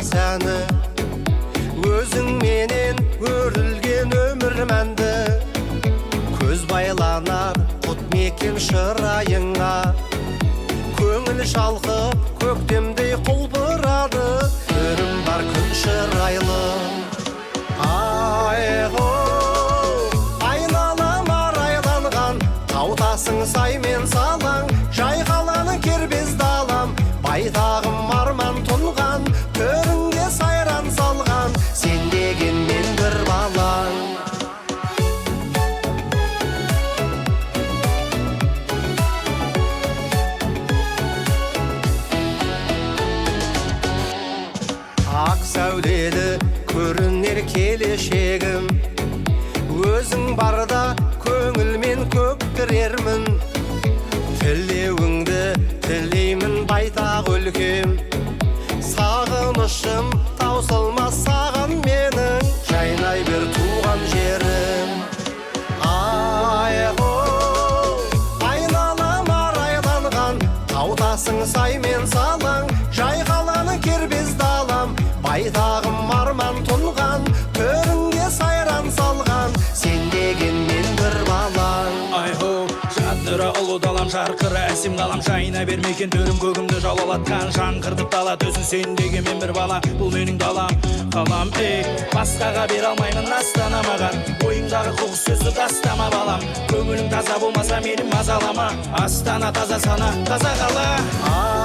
сәні, өзің менен өрілген өмір мәнді. Көз байланар құт мекен шырайыңа, көңіл шалқып көктемдей құлпырады. Көрім бар күн шырайлы. Айналам арайланған, таутасың саймен салаң, жайқаланы кербез далам. Байтағым арман тұнған, төріңде сайран салған, сен деген мен бір балаң. Ақ сәулелі көрінер келешегім, өзің барда көңілмен көктірермін. Тілеуіңді тілеймін байтақ өлкем, сағынышым таусылмас саған менің, жайнай бер туған жерім. Айналам арайланған, таутасың саймен салаң, жайқаланы кербез далам. Байтағым арман тұнған, төріңде сайран салған, сен деген мен бір балаң. Жадыра ұлы далам, жарқыра әсем қалам, жайына бермеген төрім көгімді жалалатқан, жаңғыртып дала төсін, сен деген мен бір бала, бұл менің далам. Қалам, басқаға бер алмаймын астана маған, ойыңдағы қоқыс сөзді тастама балам. Көңілің таза болмаса менің мазалама, Астана таза сана, таза қала.